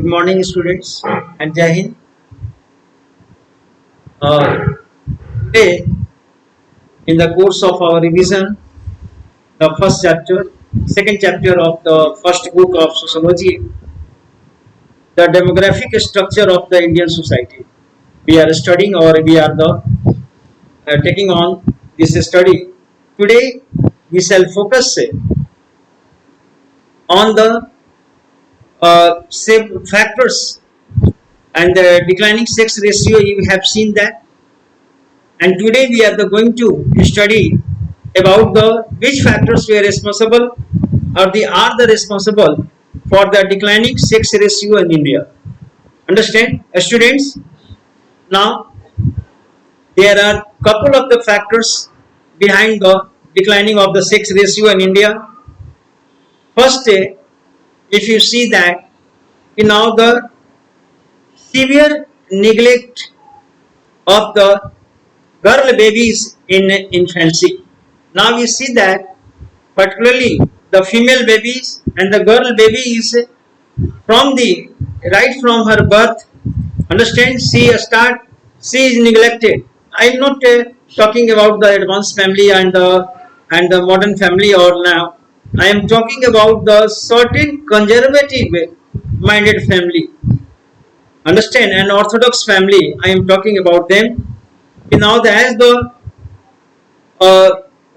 Good morning, students, and Jai Hind. Today, in the course of our revision, the second chapter of the first book of sociology, the demographic structure of the Indian society. We are studying, or we are taking on this study. Today, we shall focus on the same factors and the declining sex ratio. You have seen that. And today we are going to study about the which factors were responsible or they are the responsible for the declining sex ratio in India. Understand, students? Now there are couple of the factors behind the declining of the sex ratio in India. First, if you see that now the severe neglect of the girl babies in infancy. Now we see that particularly the female babies and the girl baby is from the right from her birth. Understand? She is neglected. I am not talking about the advanced family and the modern family or now. I am talking about the certain conservative minded family. Understand? An orthodox family. I am talking about them. Now as the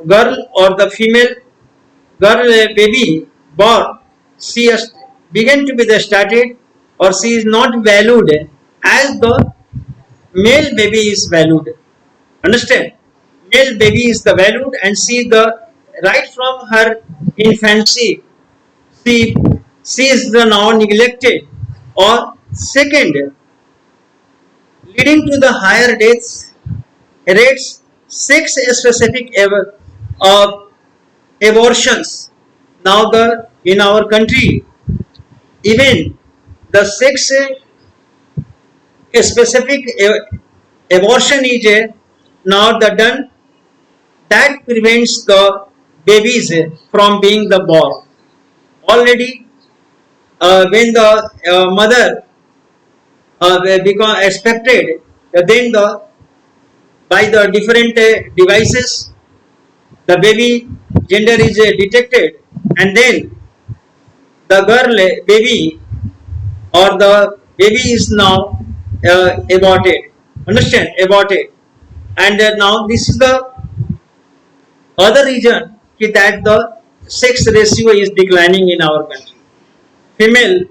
girl or the female girl baby born, she has began to be the started or she is not valued as the male baby is valued. Understand? Male baby is the valued and she the right from her infancy she is the now neglected or second leading to the higher deaths rates, sex specific abortions. Now in our country even the sex specific abortion is now the done that prevents the babies from being the born. Already when the mother become expected, then by the different devices the baby gender is detected and then the girl baby or the baby is now aborted. Understand? Aborted. And now this is the other reason that the sex ratio is declining in our country. Female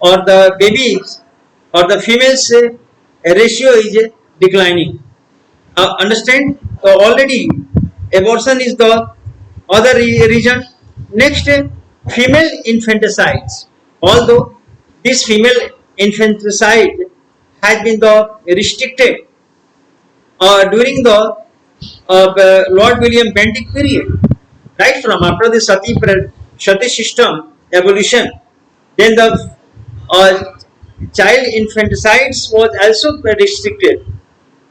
or the babies or the females ratio is declining. Understand? So already abortion is the other reason. Next, female infanticides. Although this female infanticide has been restricted during the Lord William Bentinck period, right from after the Sati system evolution, then the child infanticides was also restricted.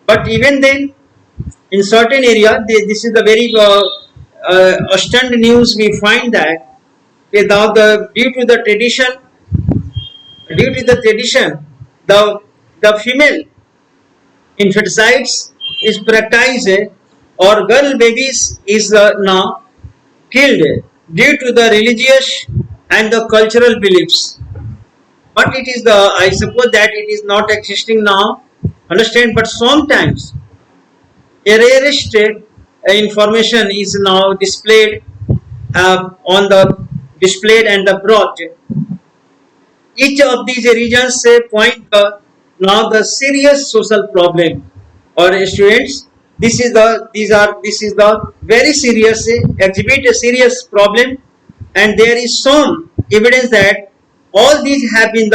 But even then, in certain area, this is the very stunned news. We find that without due to the tradition, the female infanticides is practiced or girl babies is now killed due to the religious and the cultural beliefs. But it is I suppose that it is not existing now. Understand? But sometimes a rarest information is now displayed displayed and brought. Each of these regions point now the serious social problem. Or students, this is the very serious exhibit a serious problem, and there is some evidence that all these have been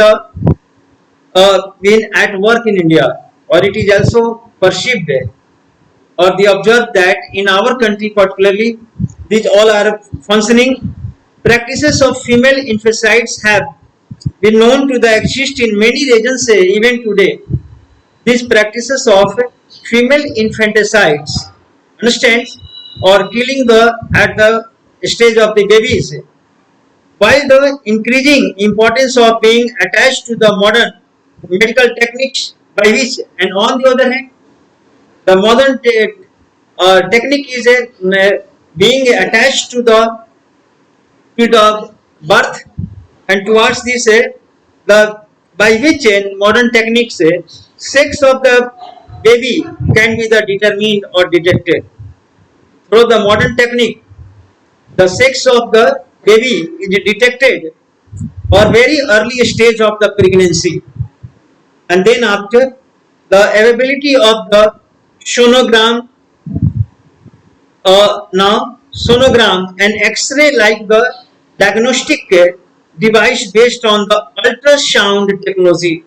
been at work in India, or it is also perceived or they observed that in our country particularly these all are functioning. Practices of female infanticides have been known to exist in many regions even today. These practices of female infanticides, understand, or killing at the stage of the babies, While the increasing importance of being attached to the modern medical techniques by which, and on the other hand, the modern technique is being attached to the birth, and towards this the by which in modern techniques sex of the baby can be the determined or detected through the modern technique. The sex of the baby is detected or very early stage of the pregnancy, and then after the availability of the sonogram, now sonogram and X-ray like the diagnostic device based on the ultrasound technology.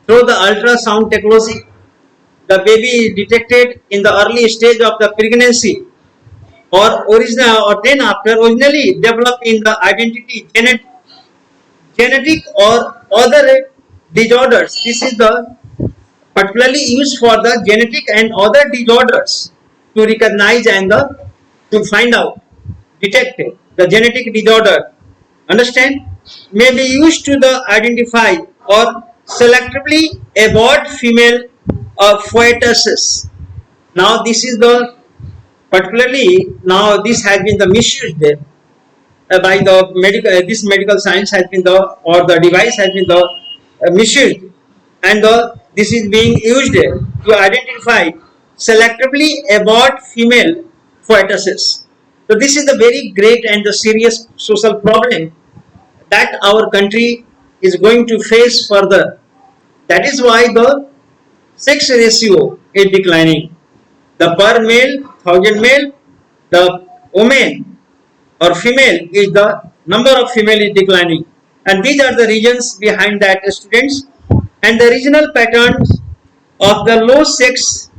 Through the ultrasound technology, the baby is detected in the early stage of the pregnancy or original, or then after originally developed in the identity genetic or other disorders. This is the particularly used for the genetic and other disorders to recognize and to find out, detect the genetic disorder. Understand? May be used to the identify or selectively abort female fetuses. Now this is the particularly now this has been the misused by the medical this medical science has been the or the device has been the misused, and this is being used to identify selectively abort female fetuses. So this is the very great and the serious social problem that our country is going to face further. That is why the sex ratio is declining. The per male thousand male, the women or female is the number of female is declining, and these are the reasons behind that, students. And the regional patterns of the low sex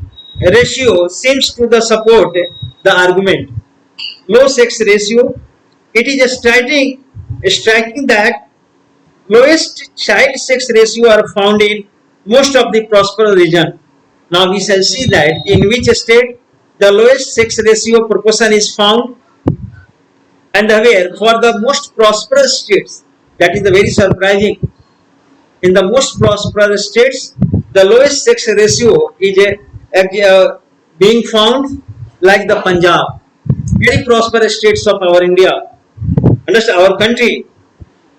ratio seems to the support the argument. Low sex ratio, it is striking that lowest child sex ratio are found in most of the prosperous region. Now we shall see that in which state the lowest sex ratio proportion is found, and where for the most prosperous states. That is the very surprising. In the most prosperous states, the lowest sex ratio is being found like the Punjab, very prosperous states of our India, understand our country.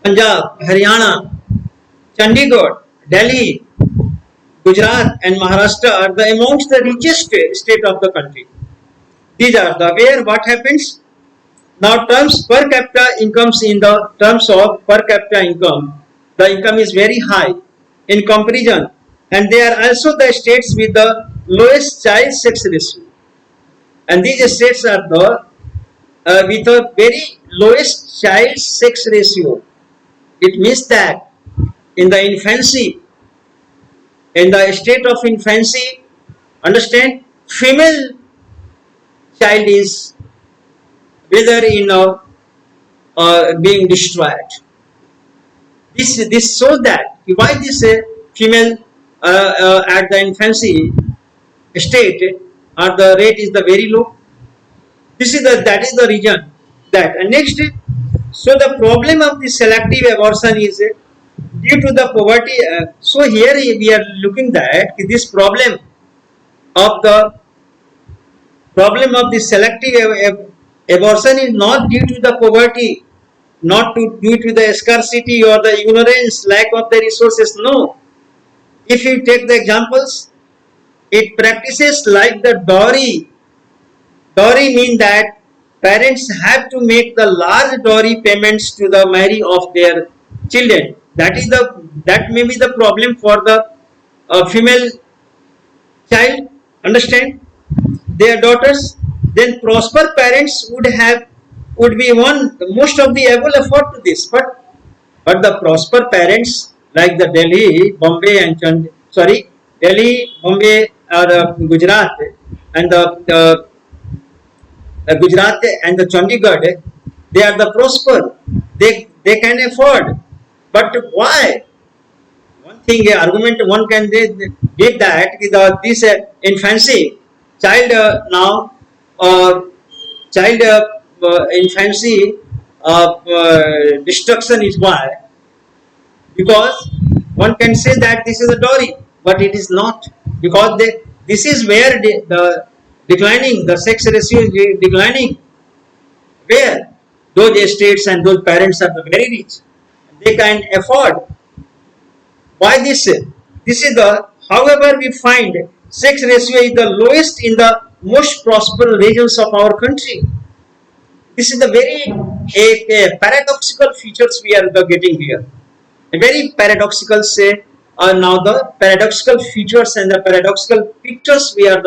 Punjab, Haryana, Chandigarh, Delhi, Gujarat and Maharashtra are the amongst the richest state of the country. These are the where what happens. Now terms per capita incomes, in the terms of per capita income, the income is very high in comparison, and they are also the states with the lowest child sex ratio, and these states are the with a very lowest child sex ratio. It means that in the infancy, in the state of infancy, understand, female child is whether in being destroyed. This shows that why this female at the infancy state or the rate is the very low. This is the that is the reason that. And next, so the problem of the selective abortion is due to the poverty. So here we are looking that this problem of the selective abortion is not due to the poverty, not due to the scarcity or the ignorance, lack of the resources. No. If you take the examples, it practices like the dowry. Dowry means that parents have to make the large dowry payments to the marry of their children. That may be the problem for the female child. Understand? Their daughters. Then prosper parents would be one most of the able afford to this, but the prosper parents like the Delhi, Bombay and Delhi, Bombay or Gujarat and the Gujarat and the Chandigarh, they are the prosper. They can afford, but why? One thing argument one can give that this infancy child now child infancy destruction is why, because one can say that this is a dowry, but it is not, because this is where the declining, the sex ratio is declining, where those estates and those parents are the very rich, they can afford. Why this? This is the, however, we find sex ratio is the lowest in the most prosperous regions of our country. This is the very a paradoxical features we are getting here. A very paradoxical say now the paradoxical features and the paradoxical pictures we are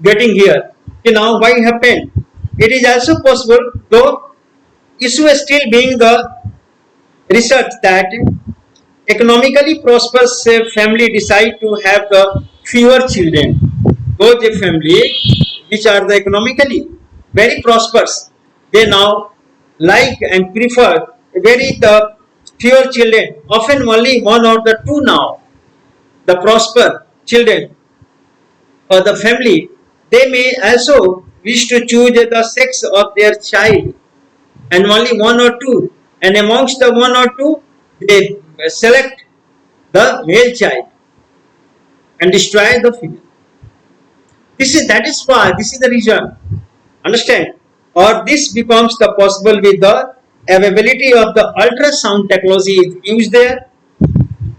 getting here. Okay, now why happened? It is also possible, though issue is still being the research, that economically prosperous family decide to have the fewer children. Those family which are the economically very prosperous, they now like and prefer very the fewer children, often only one or the two now. The prosper children or the family, they may also wish to choose the sex of their child, and only one or two, and amongst the one or two, they select the male child and destroy the female. That is why, this is the reason. Understand? Or this becomes the possible with the availability of the ultrasound technology is used there.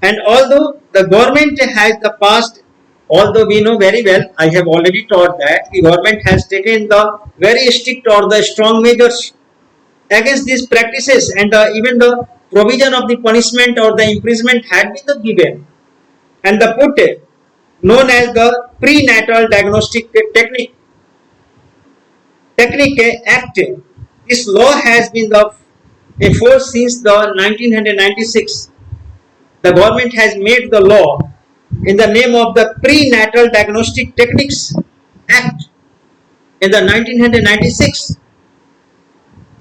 And although the government has the past, although we know very well, I have already taught that the government has taken the very strict or the strong measures against these practices, and even the provision of the punishment or the imprisonment had been given, and the put known as the prenatal diagnostic technique act. This law has been in force since the 1996. The government has made the law in the name of the Prenatal Diagnostic Techniques Act in the 1996.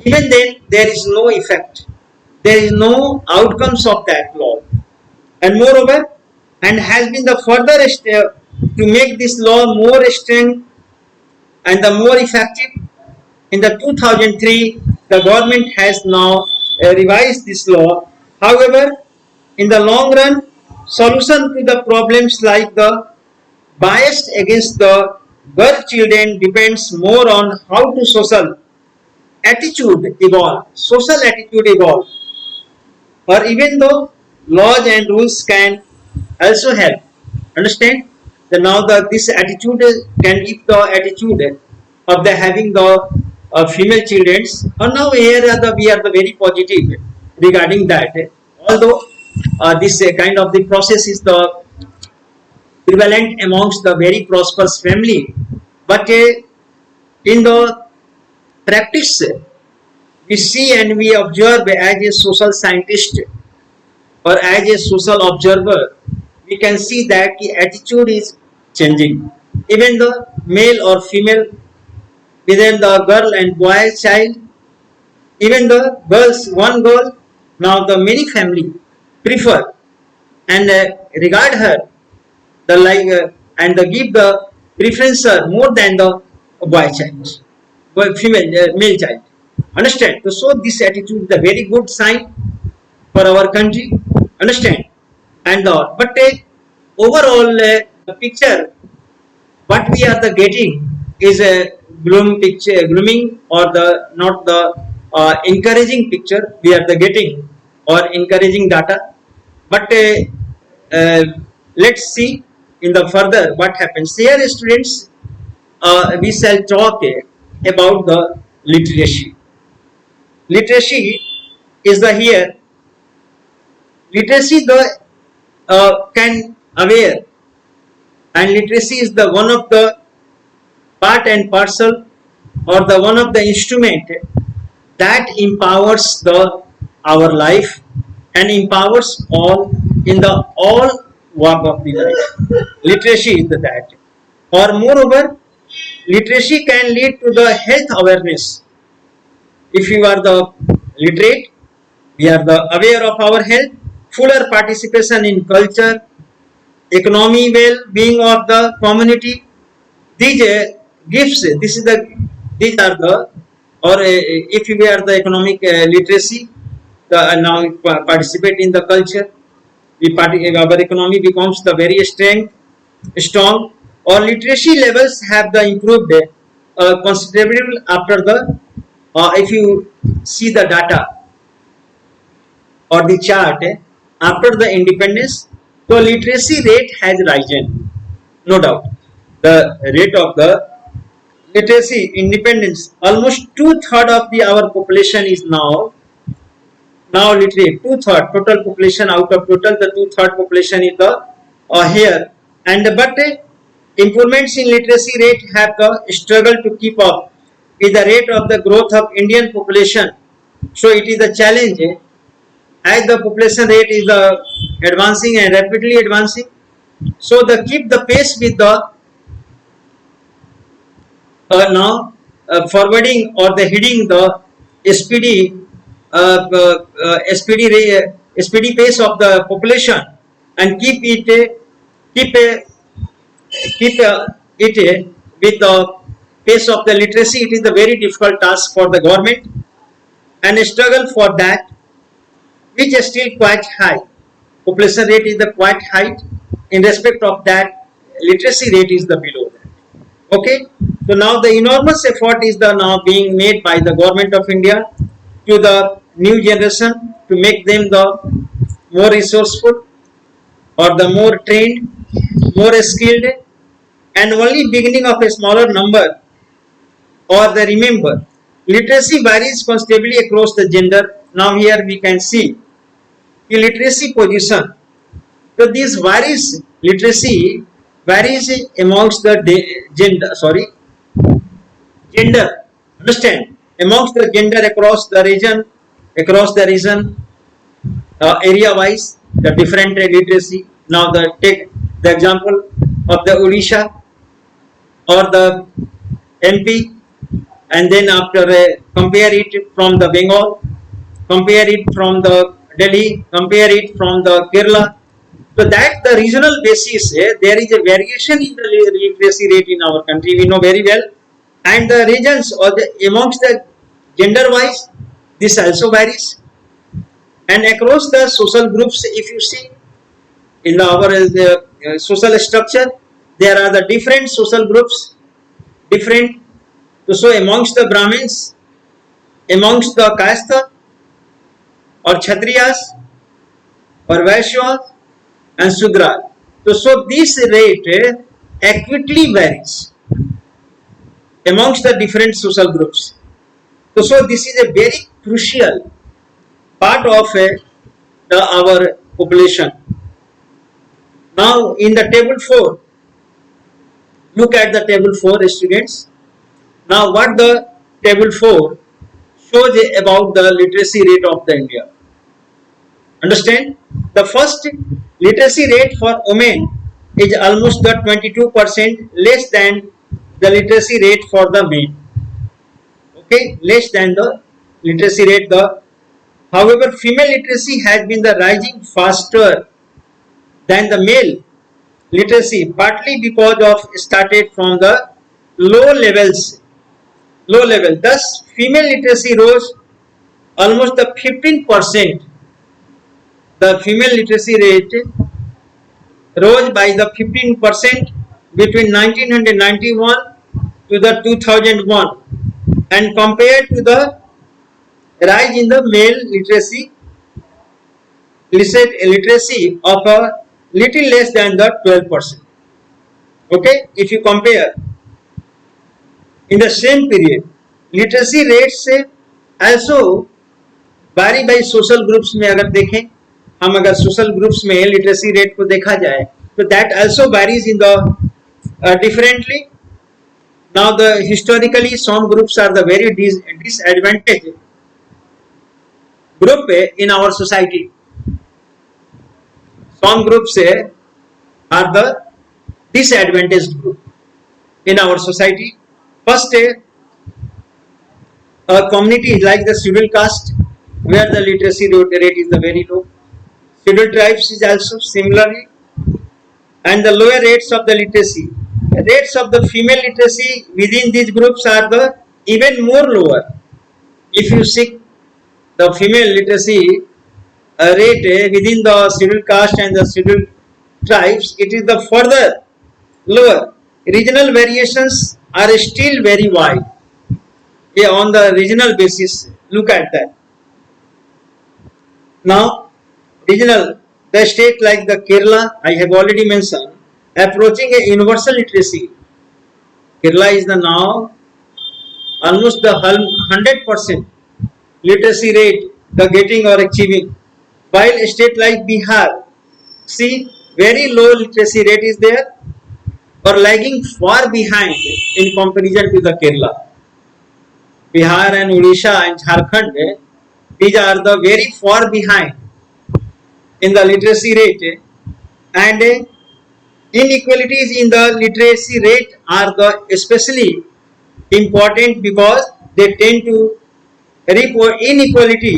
Even then, there is no effect. There is no outcomes of that law. And moreover, and has been the further to make this law more strong and the more effective. In the 2003, the government has now revised this law. However, in the long run, solution to the problems like the bias against the girl children depends more on how to social attitude evolve, or even though laws and rules can also help. Understand? Now this attitude can give the attitude of the having the female children. Or now here we are the very positive regarding that. Although this kind of the process is the prevalent amongst the very prosperous family, but in the practice, we see and we observe as a social scientist or as a social observer, we can see that the attitude is changing. Even the male or female, within the girl and boy child, even the girls, one girl, now the many family prefer and regard her the and give the preference more than the boy child, male child. Understand? So this attitude is a very good sign for our country. Understand? And but overall the picture what we are the getting is a glooming or the not the encouraging picture we are the getting or encouraging data. But let's see in the further what happens here, students. We shall talk about the literacy. Literacy is the here. Literacy the can aware, and literacy is the one of the part and parcel or the one of the instrument that empowers the our life and empowers all in the all walk of the life. Literacy is that. Or moreover, literacy can lead to the health awareness. If you are the literate, we are the aware of our health, fuller participation in culture, economy, well-being of the community. These gifts, these are the or if we are the economic literacy, now we participate in the culture, our economy becomes the very strong, or literacy levels have the improved considerable after the if you see the data or the chart after the independence, the literacy rate has risen, no doubt. The rate of the literacy independence, almost two-thirds of the our population is now literate. Two-thirds total population, out of total the two-thirds population is the here, and but improvements in literacy rate have the struggle to keep up with the rate of the growth of Indian population. So it is a challenge as the population rate is advancing and rapidly advancing. So the keep the pace with the now forwarding or the heading the speedy speedy pace of the population, and keep it keep keep it with the pace of the literacy. It is a very difficult task for the government, and a struggle for that, which is still quite high. Population rate is the quite high. In respect of that, literacy rate is the below that. Okay, so now the enormous effort is the now being made by the government of India to the new generation to make them the more resourceful or the more trained, more skilled, and only beginning of a smaller number. Or the remember, literacy varies considerably across the gender. Now here we can see the literacy position. So this varies, literacy varies amongst the gender. Understand? Amongst the gender across the region, area wise, the different literacy. Now take the example of the Odisha or the MP, and then after compare it from the Bengal, compare it from the Delhi, compare it from the Kerala. So that the regional basis, there is a variation in the literacy rate in our country. We know very well, and the regions or amongst the gender wise, this also varies, and across the social groups. If you see in our social structure, there are the different social groups, different. So amongst the Brahmins, amongst the Kayastha or Kshatriyas or Vaishyas and Sudra. So this rate equitably varies amongst the different social groups. So this is a very crucial part of our population. Now in the table 4, look at the table 4, students. Now what the table 4 shows about the literacy rate of the India. Understand? The first literacy rate for women is almost the 22% less than the literacy rate for the men. Okay, less than the literacy rate. However, female literacy has been the rising faster than the male literacy, partly because of started from the low level. Thus, female literacy rose almost the 15%. The female literacy rate rose by the 15% between 1991 to the 2001, and compared to the rise in the male literacy of a little less than the 12%. Okay, if you compare in the same period, literacy rates से also vary by social groups में अगर देखें, हम अगर social groups में literacy rate को देखा जाए, तो that also varies in the differently. Now the historically some groups are the very disadvantaged group in our society. Some groups are the disadvantaged group in our society. First, a community like the scheduled caste, where the literacy rate is the very low. Scheduled tribes is also similarly, and the lower rates of the literacy. The rates of the female literacy within these groups are the even more lower. if you seek the female literacy rate within the scheduled caste and the scheduled tribes, it is the further lower. Regional variations are still very wide. Yeah, on the regional basis, look at that. Now, regional, the state like the Kerala, I have already mentioned, approaching a universal literacy. Kerala is the now almost the 100% literacy rate the getting or achieving, while a state like Bihar, see, very low literacy rate is there or lagging far behind in comparison to the Kerala. Bihar and Odisha and Jharkhand, these are the very far behind in the literacy rate, and inequalities in the literacy rate are the especially important because they tend to report inequality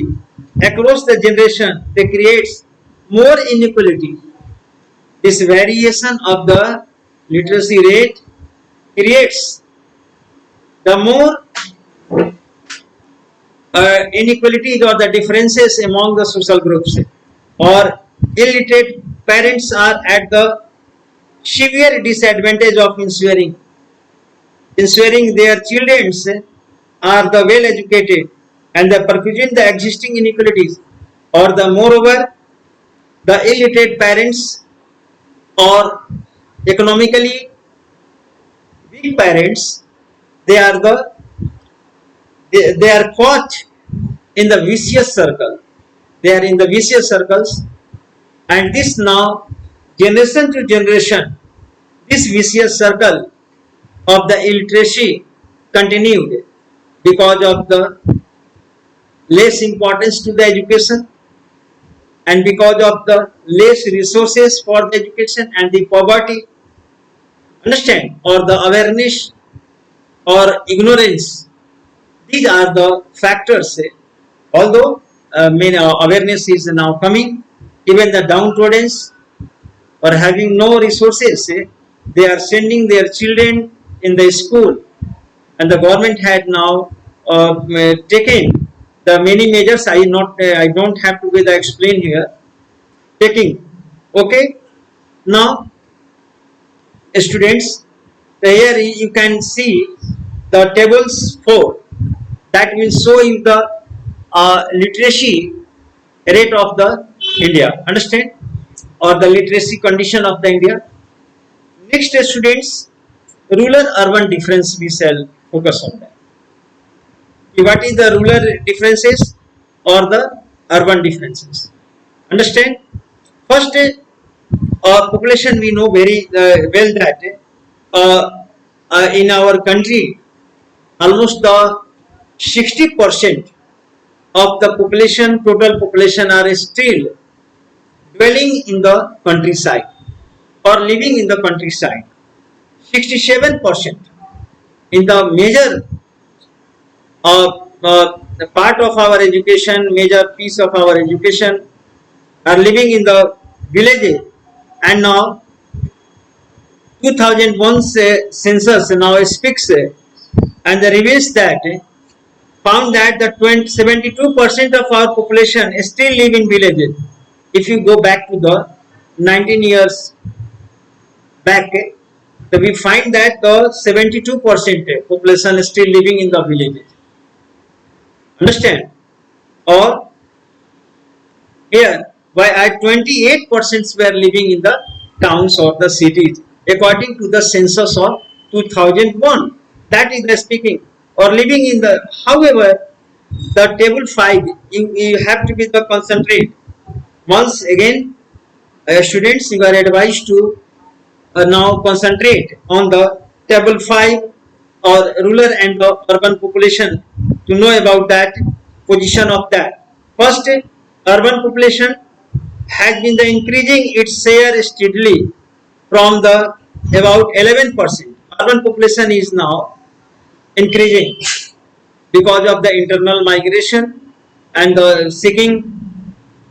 across the generation. They creates more inequality. This variation of the literacy rate creates the more inequalities or the differences among the social groups, or illiterate parents are at the severe disadvantage of ensuring their children are the well educated and the perpetuate the existing inequalities, or the moreover the illiterate parents or economically weak parents, they are they are caught in the vicious circle. They are in the vicious circles, and this now generation to generation, this vicious circle of the illiteracy continued because of the less importance to the education and because of the less resources for the education and the poverty, understand, or the awareness or ignorance. These are the factors. Although awareness is now coming, even the downtrodden or having no resources, they are sending their children in the school, and the government had now taken the many measures. I don't have to explain here. Taking, okay. Now, students, here you can see the tables 4 that will show you the literacy rate of the India, understand, or the literacy condition of the India. Next, students, rural urban difference we shall focus on that. What is the rural differences or the urban differences? Understand? First, population we know very well that in our country almost the 60% of the population, total population, are still dwelling in the countryside or living in the countryside. 67% in the major the part of our education, major piece of our education, are living in the villages, and now 2001 census now speaks and reveals that found that the 72% of our population still live in villages. If you go back to the 19 years back, we find that the 72% population is still living in the villages. Understand? Or here, why at 28% were living in the towns or the cities, according to the census of 2001. That is the speaking. Or living in the, however, the table 5, you have to be the concentrate. Once again, students, you are advised to now concentrate on the table 5 or rural and the urban population to know about that position of that. First, urban population has been the increasing its share steadily from the about 11%. Urban population is now increasing because of the internal migration and the seeking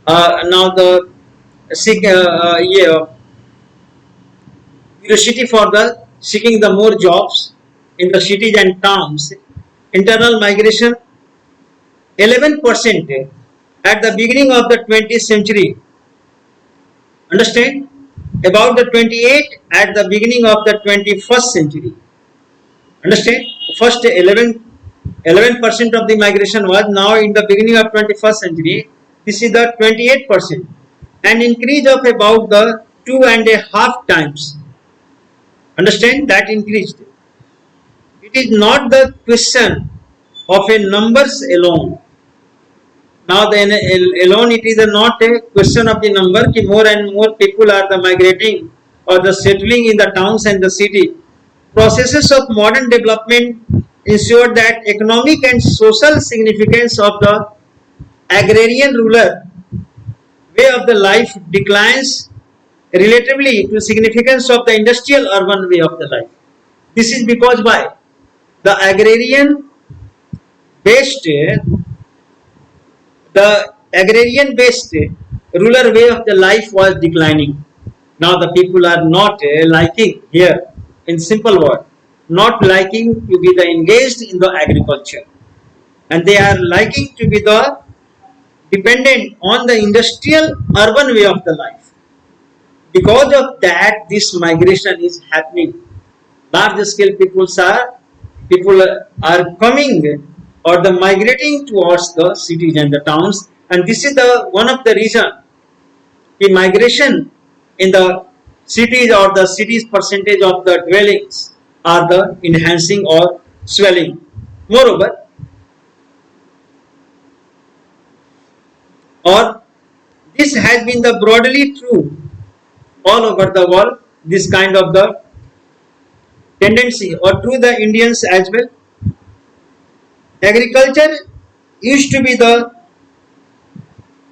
now the curiosity for the seeking the more jobs in the cities and towns. Internal migration 11% at the beginning of the 20th century. Understand? About the 28 at the beginning of the 21st century. Understand? First 11% of the migration was, now in the beginning of 21st century, this is the 28%. An increase of about the 2.5 times. Understand? That increased. It is not the question of a numbers alone. Now then alone it is not a question of the number कि more and more people are the migrating or the settling in the towns and the city. Processes of modern development ensure that economic and social significance of the agrarian rural way of the life declines relatively to significance of the industrial urban way of the life. This is because why? The agrarian based rural way of the life was declining. Now the people are not liking, here in simple word, not liking to be the engaged in the agriculture, and they are liking to be the dependent on the industrial urban way of the life. Because of that, this migration is happening. Large scale people are coming or the migrating towards the cities and the towns, and this is the one of the reason the migration in the cities or the cities percentage of the dwellings are the enhancing or swelling. Moreover, or this has been the broadly true all over the world, this kind of the tendency, or through the Indians as well. Agriculture used to be the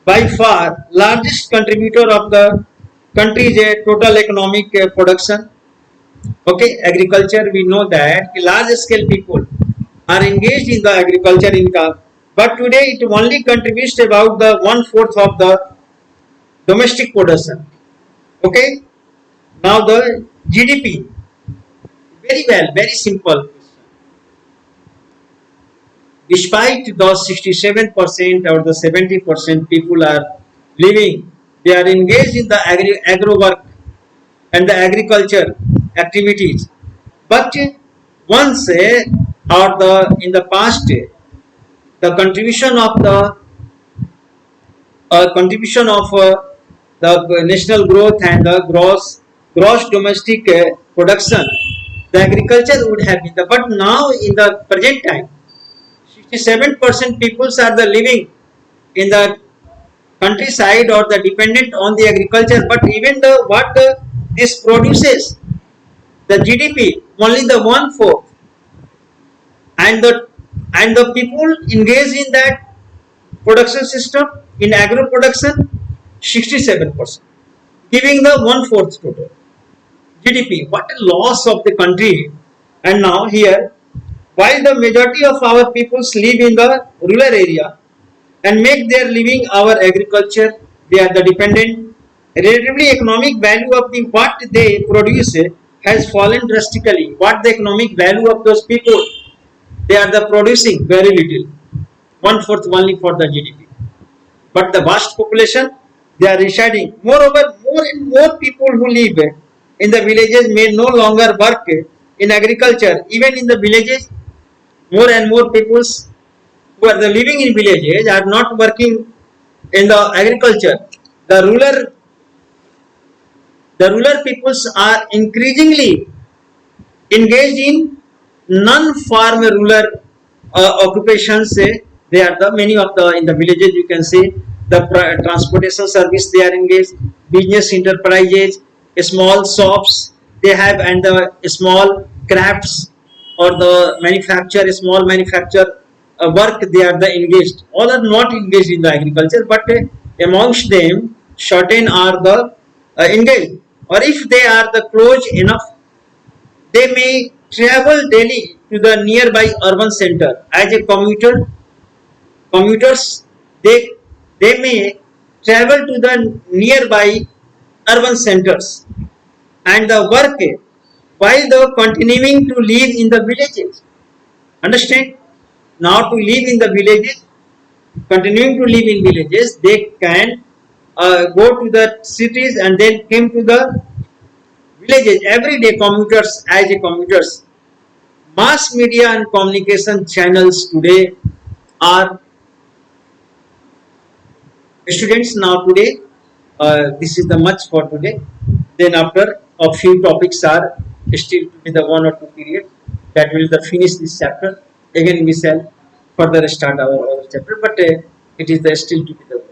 by far largest contributor of the country's total economic production. Okay, agriculture, we know that large scale people are engaged in the agriculture income, but today it only contributes about the 1/4 of the domestic production. Okay, now the GDP, very well, very simple. Despite the 67% or the 70% people are living, they are engaged in the agro work and the agriculture activities. But once or in the past, the contribution of the national growth and the gross domestic production, the agriculture would have been the. But now in the present time, 67% peoples are the living in the countryside or the dependent on the agriculture, but even this produces the GDP only the 1/4, and the people engaged in that production system in agro production 67%, giving the 1/4 total GDP. What a loss of the country! And now here, while the majority of our peoples live in the rural area and make their living our agriculture, they are the dependent. Relatively economic value of the what they produce has fallen drastically. What the economic value of those people? They are the producing very little, 1/4 only for the GDP. But the vast population, they are residing. Moreover, more and more people who live in the villages may no longer work in agriculture. Even in the villages, more and more peoples who are living in villages are not working in the agriculture. The rural peoples are increasingly engaged in non-farm rural occupations. They are the many of the in the villages you can see the transportation service they are engaged, business enterprises, small shops they have, and the small crafts or the small manufacture work they are the engaged. All are not engaged in the agriculture, but amongst them certain are the engaged, or if they are the close enough, they may travel daily to the nearby urban center as a commuters. They may travel to the nearby urban centers and the work while they continuing to live in the villages. Understand? Now to live in the villages, continuing to live in villages, they can go to the cities and then came to the villages. Everyday commuters, as a commuters, mass media and communication channels today are students now today. This is the much for today. Then after a few topics are still to be the 1 or 2 period that will the finish this chapter. Again we shall further start our other chapter, but it is the still to be the